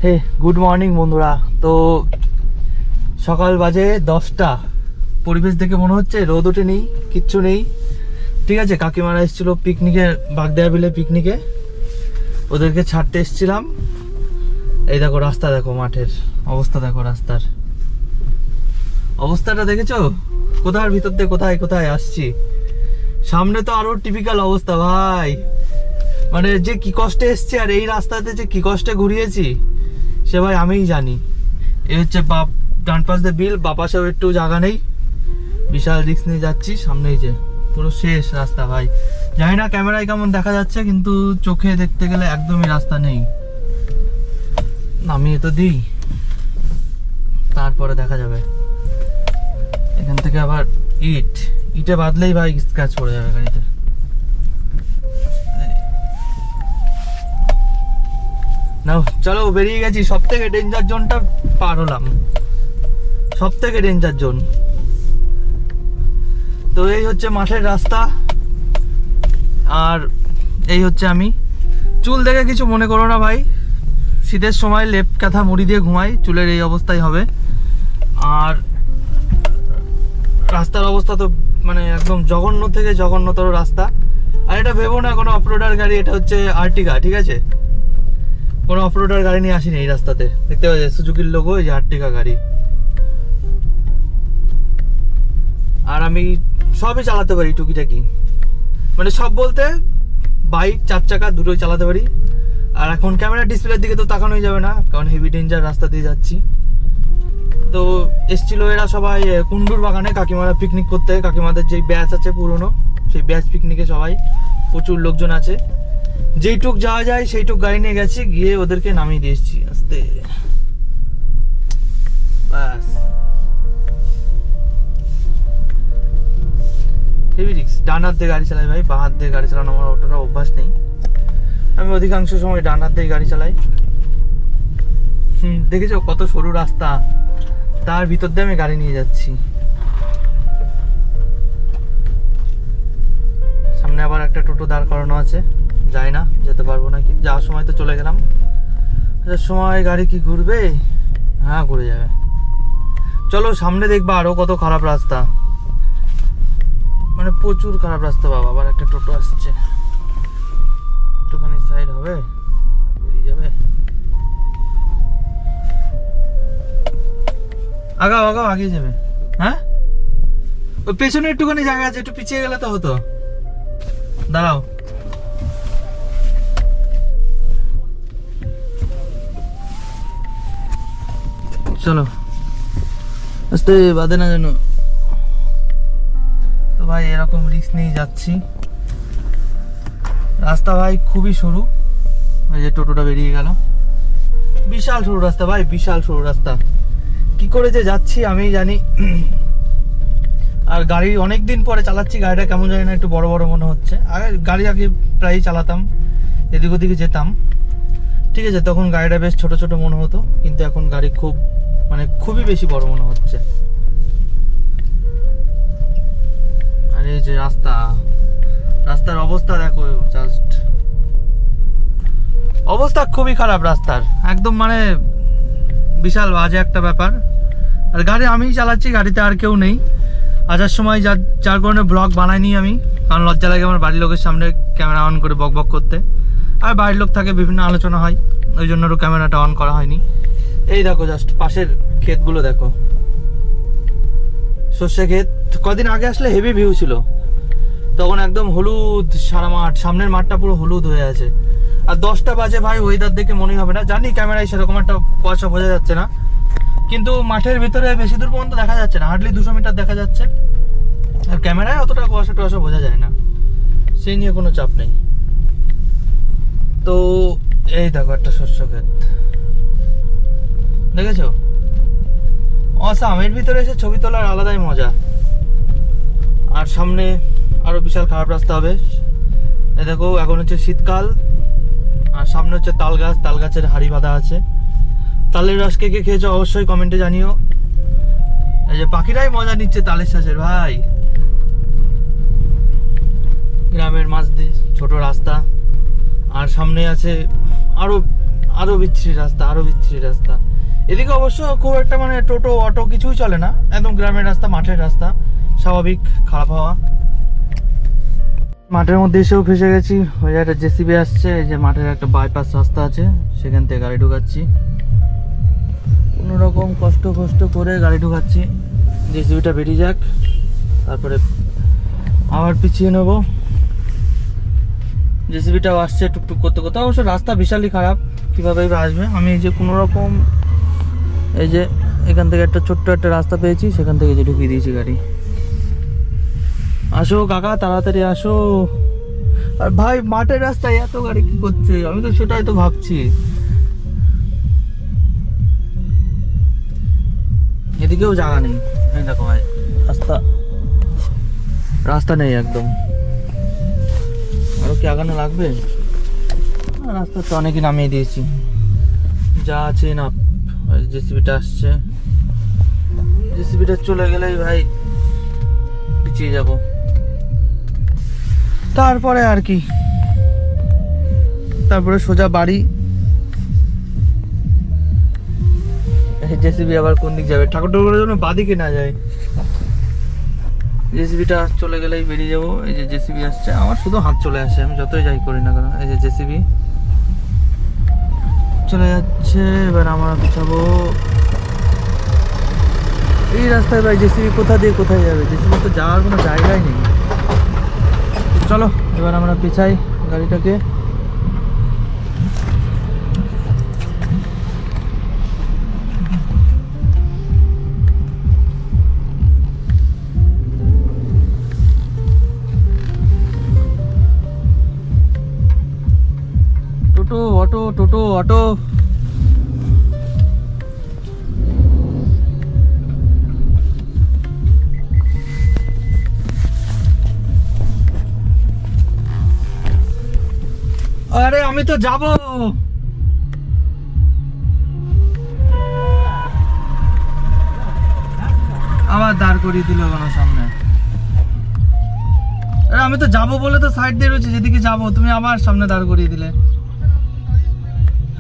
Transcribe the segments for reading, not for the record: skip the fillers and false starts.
হে good morning বন্ধুরা। তো সকাল বাজে 10টা। পরিবেশ দেখে মনে হচ্ছে রোদ ওঠে নেই, কিচ্ছু নেই। ঠিক আছে, কাকিমারা এসেছিলো পিকনিকে, বাগদেয়া বিলে পিকনিকে, ওদেরকে ছাড়তে এসেছিলাম। এই দেখো রাস্তা, দেখো মাঠের অবস্থা, দেখো রাস্তার অবস্থাটা দেখেছো? কোথার ভিতর দিয়ে কোথায় কোথায় আসছি। সামনে তো আরো টিপিক্যাল অবস্থা ভাই, মানে যে কি কষ্টে এসছি আর এই রাস্তাতে যে কি কষ্টে ঘুরিয়েছি সে ভাই আমিই জানি। এই হচ্ছে বাপ, ডান পাশ দিয়ে বিল, বাপাশেও একটু জায়গা নেই, বিশাল রিস্ক নিয়ে যাচ্ছি। সামনেই যে পুরো শেষ রাস্তা ভাই। জানি না ক্যামেরায় কেমন দেখা যাচ্ছে, কিন্তু চোখে দেখতে গেলে একদমই রাস্তা নেই। নামিয়ে তো দিই, তারপরে দেখা যাবে। এখান থেকে আবার ইটে বাঁধলেই ভাই স্ক্র্যাচ পড়ে যাবে গাড়িতে। নাও চলো, বেরিয়ে গেছি। সব থেকে ডেঞ্জার জোনটা পার হলাম, সব থেকে ডেঞ্জার জোন। তো এই হচ্ছে মাঠের রাস্তা, আর এই হচ্ছে আমি। চুল দেখে কিছু মনে করো না ভাই, শীতের সময় লেপ কাঁথা মুড়ি দিয়ে ঘুমাই, চুলের এই অবস্থাই হবে। আর রাস্তার অবস্থা তো মানে একদম জঘন্য থেকে জঘন্যতর রাস্তা। আর এটা ভেবো না কোনো অফরোডার গাড়ি, এটা হচ্ছে আর্টিকা, ঠিক আছে? কোনো অফরোডার গাড়ি নিয়ে আসিনি এই রাস্তাতে। দেখতে পাচ্ছি সুজুকির লোগো, এই যে আর্টিকা গাড়ি। আর আমি সবই চালাতে পারি টুকিটাকি, মানে সব বলতে বাইক, 4 চাকা দুটোই চালাতে পারি। আর এখন ক্যামেরা ডিসপ্লের দিকে তো তাকানোই যাবে না, কারণ হেভি ডেঞ্জার রাস্তা দিয়ে যাচ্ছি। তো এসছিল এরা সবাই কুন্ডুর বাগানে কাকিমারা পিকনিক করতে। কাকিমাদের যেই ব্যাচ আছে পুরনো, সেই ব্যাচ পিকনিকে সবাই প্রচুর লোকজন আছে। যেইটুক যাওয়া যায় সেইটুক গাড়ি নিয়ে গেছি, গিয়ে ওদেরকে নামিয়ে দিয়ে এসছি আস্তে। ব্যাস, হেভি রিক্স। ডান হাত দিয়ে গাড়ি চালাই ভাই, বাঁ হাত দিয়ে গাড়ি চালানো আমার অতটা অভ্যাস নেই। আমি অধিকাংশ সময় ডান হাত দিয়ে গাড়ি চালাই। দেখেছো কত সরু রাস্তা, তার ভিতর দিয়ে আমি গাড়ি নিয়ে যাচ্ছি। সামনে আবার একটা টোটো দাঁড় করানো আছে, যাই না, যেতে পারবো নাকি। যাওয়ার সময় তো চলে গেলাম, সময় গাড়ি কি ঘুরবে? হ্যাঁ ঘুরে যাবে। চলো সামনে দেখবা আরো কত খারাপ রাস্তা, মানে প্রচুর খারাপ রাস্তা। বাবা আবার একটা টোটো আসছে, একটুখানি সাইড হবে, বেরিয়ে যাবে। আগাও আগাও, আগিয়ে যাবে। হ্যাঁ ওই পেছনে একটুখানি জায়গা আছে, একটু পিছিয়ে গেলে তো হতো। দাঁড়াও, চলো আস্তে, বাদে না যেন। তো ভাই এরকম রিস্ক নিয়ে যাচ্ছি। রাস্তা ভাই খুবই সরু, ওই যে টোটোটা বেরিয়ে গেল। বিশাল সরু রাস্তা ভাই, বিশাল সরু রাস্তা। কি করে যে যাচ্ছি আমি জানি। আর গাড়ি অনেকদিন পরে চালাচ্ছি, গাড়িটা কেমন জানি না একটু বড় বড় মনে হচ্ছে। গাড়ি আগে প্রায়ই চালাতাম, এদিক ওদিকে যেতাম, ঠিক আছে, তখন গাড়িটা বেশ ছোট ছোট মনে হতো, কিন্তু এখন গাড়ি খুব মানে খুবই বেশি বড় মনে হচ্ছে। আর এই যে রাস্তার অবস্থা দেখো, জাস্ট অবস্থা খুবই খারাপ রাস্তার, একদম মানে বিশাল বাজে একটা ব্যাপার। আর গাড়ি আমিই চালাচ্ছি, গাড়িতে আর কেউ নেই। আসার সময় যার কারণে ব্লগ বানাইনি আমি, কারণ লজ্জা লাগে আমার বাড়ির লোকের সামনে ক্যামেরা অন করে বক বক করতে। আর বাড়ির লোক থাকে, বিভিন্ন আলোচনা হয়, ওই জন্য আরও ক্যামেরাটা অন করা হয়নি। এই দেখো জাস্ট পাশের ক্ষেতগুলো দেখো, সর্ষে ক্ষেত। কদিন আগে আসলে হেভি ভিউ ছিল, তখন একদম হলুদ সারা মাঠ, সামনের মাঠটা পুরো হলুদ হয়ে আছে। আর 10টা বাজে ভাই, ওয়েদার দেখে মনেই হবে না, জানি ক্যামেরায় সেরকম একটা কুয়াশা বোঝা যাচ্ছে না, কিন্তু মাঠের ভিতরে বেশি দূর পর্যন্ত দেখা যাচ্ছে না, হার্ডলি 200 মিটার দেখা যাচ্ছে। আর ক্যামেরায় অতটা কুয়াশা টুয়াশা বোঝা যায় না, সেই নিয়ে কোনো চাপ নেই। তো এই দেখো একটা শস্য ক্ষেত, দেখেছো? অসাম, এর ভিতরে এসে ছবি তোলার আলাদাই মজা। আর সামনে আরো বিশাল খারাপ রাস্তা হবে। এই দেখো এখন হচ্ছে শীতকাল, আর সামনে হচ্ছে তাল গাছ, তাল গাছের হাড়ি বাঁধা আছে। তালের রস কে কে খেয়েছো অবশ্যই কমেন্টে জানিও। এই যে পাখিরাই মজা নিচ্ছে তালের শ্বাসের ভাই। গ্রামের মাঝ দিয়ে ছোট রাস্তা, আর সামনে আছে আরো আরো বিচ্ছিরি রাস্তা। এদিকে অবশ্য খুব একটা মানে টোটো অটো কিছুই চলে না, একদম গ্রামের রাস্তা, মাঠের রাস্তা, স্বাভাবিক খারাপ হওয়া। মাঠের মধ্যে এসেও ফেসে গেছি। ওই একটা জেসিবি আসছে, এই যে মাঠের একটা বাইপাস রাস্তা আছে, সেখান থেকে গাড়ি ঢুকাচ্ছি। কোনো রকম কষ্ট করে গাড়ি ঢুকাচ্ছি। জেসিবিটা বেরিয়ে যাক, তারপরে আবার পিছিয়ে নেবো। জেসিবিটাও আসছে টুকটুক করতে। অবশ্য রাস্তা বিশালই খারাপ, কীভাবে আসবে। আমি এই যে কোনো রকম এই যে এখান থেকে একটা ছোট্ট একটা রাস্তা পেয়েছি, সেখান থেকে যে ঢুকিয়ে দিয়েছি গাড়ি। আসো কাকা, তাড়াতাড়ি আসো। আর ভাই মাঠের রাস্তায় এত গাড়ি কি করছে, আমি তো সেটাই তো ভাবছি। এদিকেও জায়গা নেই, এই দেখো ভাই রাস্তা নেই একদম। আরো কি আগানো লাগবে? রাস্তা তো অনেকই নামিয়ে দিয়েছি, যা আছে না। জেসিবিটা আসছে, জেসিবিটা চলে গেলেই ভাই পিছিয়ে যাব। তারপরে আর কি, তারপরে সোজা বাড়ি। জেসিবি আবার কোন দিক যাবে? ঠাকুরের জন্য বাদিকে না যায়। জেসিবিটা চলে গেলেই বেরিয়ে যাবো। এই যে জেসিবি আসছে, আমার শুধু হাত চলে আসে, আমি যতই যাই করি না কেন। এই যে জেসিবি চলে যাচ্ছে, এবার আমরা পিছাবো। এই রাস্তায় ভাই জেসিবি কোথা দিয়ে কোথায় যাবে? জেসিবি তো যাওয়ার কোনো জায়গাই নেই। চলো এবার আমরা পিছাই গাড়িটাকে। টোটো অটো। আরে আমি তো যাব। আবার দাঁড় করিয়ে দিল কেন সামনে? আরে আমি তো যাবো বলে তো সাইড দিয়ে রয়েছে, যেদিকে যাবো তুমি আবার সামনে দাঁড় করিয়ে দিলে।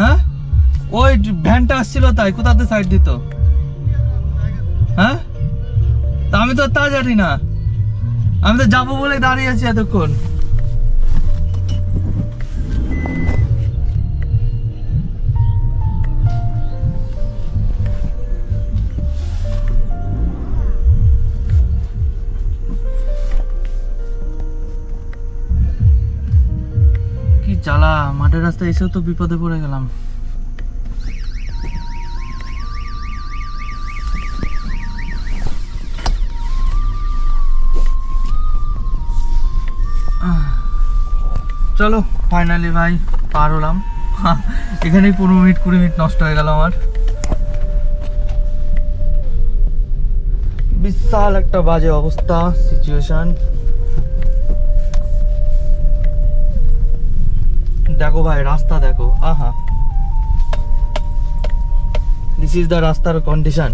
হ্যাঁ, ওই ভ্যানটা আসছিল তাই, কোথাতে সাইড দিত? হ্যাঁ, তা আমি তো তা জানি না, আমি তো যাবো বলে দাঁড়িয়ে আছি এতক্ষণ। কি জ্বালা, মাঠের রাস্তায় এসেও তো বিপদে পড়ে গেলাম। চলো ফাইনালি ভাই পার হলাম। এখানেই 15 মিনিট 20 মিনিট নষ্ট হয়ে গেল আমার। বিশাল একটা বাজে অবস্থা, সিচুয়েশন। দেখো ভাই রাস্তা দেখো, আহা, দিস ইজ দ্য রাস্তার কন্ডিশন।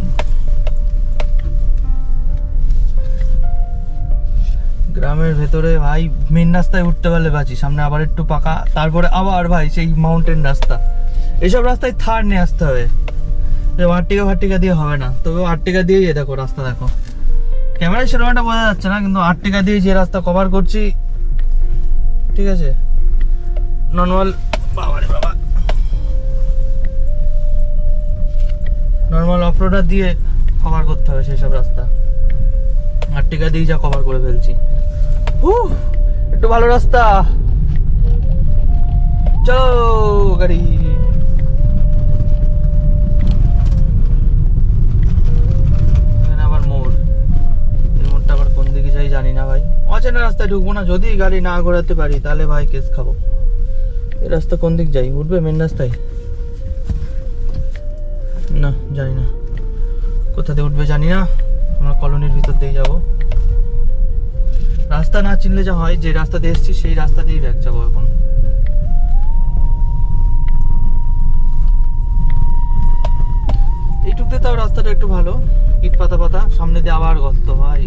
গ্রামের ভেতরে ভাই মেন রাস্তায় উঠতে পারলে বাঁচি, সামনে আবার একটু পাকা, তারপরে আবার ভাই সেই মাউন্টেন রাস্তা। এইসব রাস্তায় থার নিয়ে আসতে হবে, আর্টিকা দিয়ে হবে না। তবে আর্টিকা দিয়েই দেখো রাস্তা দেখো, ক্যামেরায় সেরকম একটা বোঝা যাচ্ছে না, কিন্তু আর্টিকা দিয়ে যে রাস্তা কভার করছি, ঠিক আছে, নর্মাল অফরোডার দিয়ে কভার করতে হবে সেই সব রাস্তা। আর্টিকা দিয়ে যা কভার করে ফেলছি। একটু ভালো রাস্তা, চলো গাড়ি। এখানে আবার মোড়, এই মোড়টা আবার কোন দিকে যাই জানি না ভাই। অচেনা রাস্তায় ঢুকবো না, যদি গাড়ি না ঘোরাতে পারি তাহলে ভাই কেস খাবো। এই রাস্তা কোন দিক যাই? উঠবে মেন রাস্তায়? না জানি না, কোথা দিয়ে উঠবে জানি না। আমরা কলোনির ভিতর দিয়ে যাবো। রাস্তা না চিনলে যা হয়, যে রাস্তা দিয়ে এসছি সেই রাস্তা দিয়েই ব্যাক যাবো এখন। এইটুকতে তাও রাস্তাটা একটু ভালো, ইট পাতা, সামনে দিয়ে আবার গর্ত ভাই।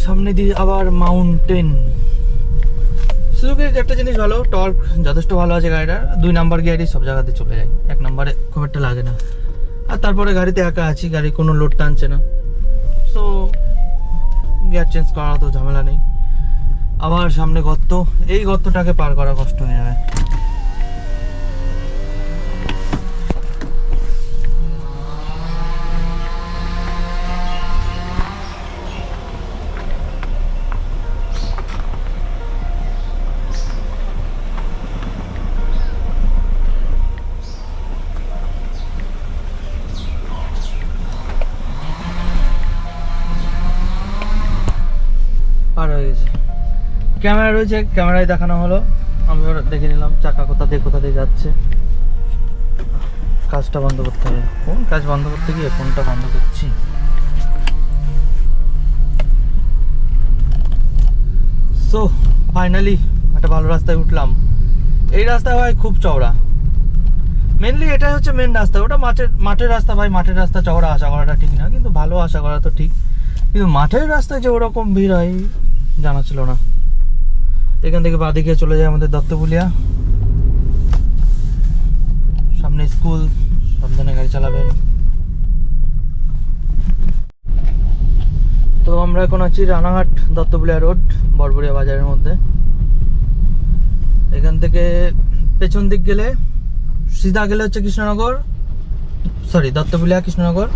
সামনে দিয়ে আবার মাউন্টেন, সুজুকির একটা জিনিস ভালো, টর্ক যথেষ্ট ভালো আছে গাড়িটার, 2 নাম্বার গিয়ারই সব জায়গাতে চলে যায়, 1 নম্বরে খুব একটা লাগে না। আর তারপরে গাড়িতে একা আছি, গাড়ি কোনো লোড টানছে না, সো গিয়ার চেঞ্জ করা তো ঝামেলা নেই। আবার সামনে গর্ত, এই গর্তটাকে পার করা কষ্ট হয়ে যাবে। পার হয়ে গেছে, ক্যামেরা রয়েছে, ক্যামেরায় দেখানো হলো, আমি ওরা দেখে নিলাম চাকা কোথা দিয়ে যাচ্ছে। কাজটা বন্ধ করতে হবে, কোন কাজ বন্ধ করতে গিয়ে ফোনটা বন্ধ করছি। সো ফাইনালি একটা ভালো রাস্তায় উঠলাম। এই রাস্তা ভাই খুব চওড়া, মেনলি এটাই হচ্ছে মেন রাস্তা, ওটা মাঠের রাস্তা ভাই, মাঠের রাস্তা চওড়া আশা করাটা ঠিক না, কিন্তু ভালো আশা করা তো ঠিক, কিন্তু মাঠের রাস্তায় যে ওরকম ভিড় হয় জানা ছিল না। এখান থেকে বাঁদিকে চলে যায় আমাদের দত্তপুলিয়া, সামনে স্কুল, সাবধানে গাড়ি চালাবেন। তো আমরা এখন আছি রানাঘাট দত্তপুলিয়া রোড, বড়বড়িয়া বাজারের মধ্যে। এখান থেকে পেছন দিক গেলে, সিধা গেলে হচ্ছে কৃষ্ণনগর, সরি দত্তপুলিয়া কৃষ্ণনগর,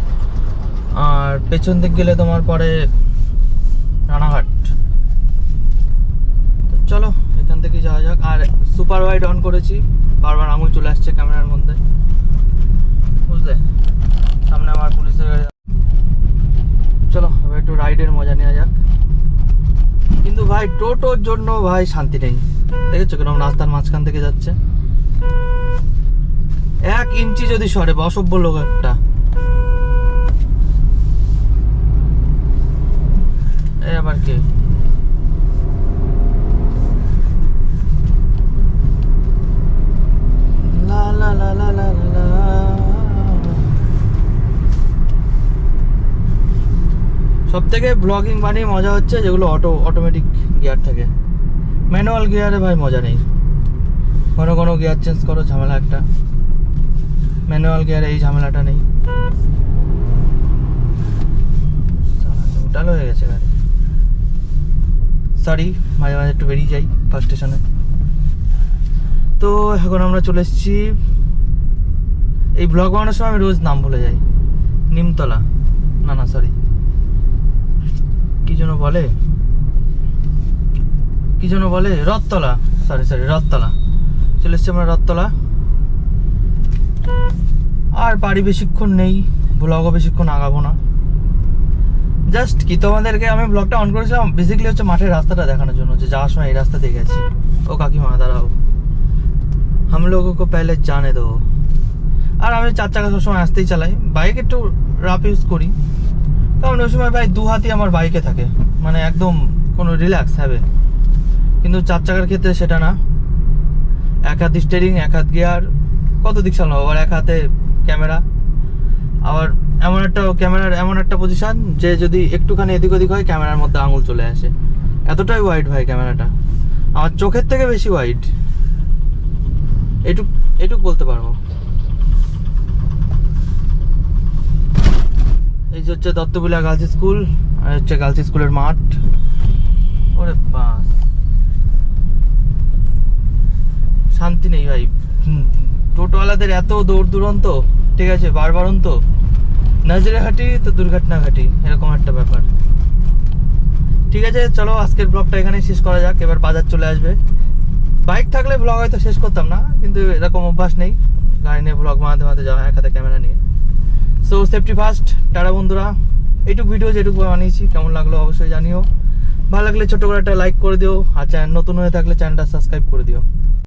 আর পেছন দিক গেলে তোমার পরে রানাঘাট। চলো এখান থেকে যাওয়া যাক। আর সুপার ওয়াইড অন করেছি, বারবার আঙুল চলে আসছে ক্যামেরার মধ্যে, বুঝলে, সামনে আমার পুলিশের গাড়ি। চলো এবার একটু রাইডের মজা নেওয়া যাক। কিন্তু ভাই টোটোর জন্য ভাই শান্তি নেই, দেখেছো কিরকম রাস্তার মাঝখান থেকে যাচ্ছে, 1 ইঞ্চি যদি সরে বা অসভ্য লোক একটা। এই আবার কে? সব থেকে ব্লগিং বানিয়ে মজা হচ্ছে যেগুলো অটোমেটিক গিয়ার থাকে, ম্যানুয়াল গিয়ারে ভাই মজা নেই। কোনো গিয়ার চেঞ্জ করো ঝামেলা একটা, ম্যানুয়াল গিয়ারে এই ঝামেলাটা নেই। উল্টাল হয়ে গেছে গাড়ি, সরি, মাঝে মাঝে একটু বেরিয়ে যাই ফার্স্ট স্টেশনে। তো এখন আমরা চলে এসেছি, এই ব্লগ বানানোর সময় আমি রোজ নাম ভুলে যাই, নিমতলা, না সরি, কি যেন বলে রথতলা, সরি রথতলা। চলে এসছি আমরা রথতলা। আর বাড়ি বেশিক্ষণ নেই, ব্লগও বেশিক্ষণ আগাবো না, জাস্ট কি তোমাদেরকে আমি ব্লগটা অন করেছিলাম বেসিক্যালি হচ্ছে মাঠের রাস্তাটা দেখানোর জন্য, যে যাওয়ার সময় এই রাস্তা দিয়ে গেছি। ও কাকিমা দাঁড়াও, हम लोगों को पहले जाने दो। আর আমি 4 চাকা সবসময় আসতেই চালাই, বাইক একটু রাফ ইউজ করি, কারণ ওই সময় ভাই 2 হাতই আমার বাইকে থাকে, মানে একদম কোনো রিল্যাক্স হবে। কিন্তু 4 চাকার ক্ষেত্রে সেটা না, 1 হাত স্টিয়ারিং, 1 হাত গিয়ার, কত দিক সামলাবো, আবার 1 হাতে ক্যামেরা, আবার ক্যামেরার এমন একটা পজিশন যে যদি একটুখানি এদিক ওদিক হয় ক্যামেরার মধ্যে আঙুল চলে আসে, এতটাই ওয়াইড ভাই ক্যামেরাটা, আমার চোখের থেকে বেশি ওয়াইড, এটুক বলতে পারবো। এই যে হচ্ছে দত্তপুলিয়া গার্লস স্কুল, আর হচ্ছে গার্লস স্কুলের মাঠ। ওরে বাস, শান্তি নেই ভাই, টোটোওয়ালাদের এত দৌড় দুরন্ত, ঠিক আছে, বারবারন্ত, নজরে হাঁটি তো দুর্ঘটনা ঘাটি, এরকম একটা ব্যাপার। ঠিক আছে চলো আজকের ব্লগটা এখানেই শেষ করা যাক, এবার বাজার চলে আসবে। বাইক থাকলে ব্লগ হয়তো শেষ করতাম না, কিন্তু এরকম অভ্যাস নেই, গাড়ি নিয়ে ব্লগ বানাতে যাওয়া, 1 হাতে ক্যামেরা নিয়ে। সো সেফটি ফার্স্ট, টাটা বন্ধুরা। এইটুকু ভিডিও যেটুকু বানিয়েছি কেমন লাগলো অবশ্যই জানিও, ভালো লাগলে ছোট করে একটা লাইক করে দিও, আর নতুন হয়ে থাকলে চ্যানেলটা সাবস্ক্রাইব করে দিও।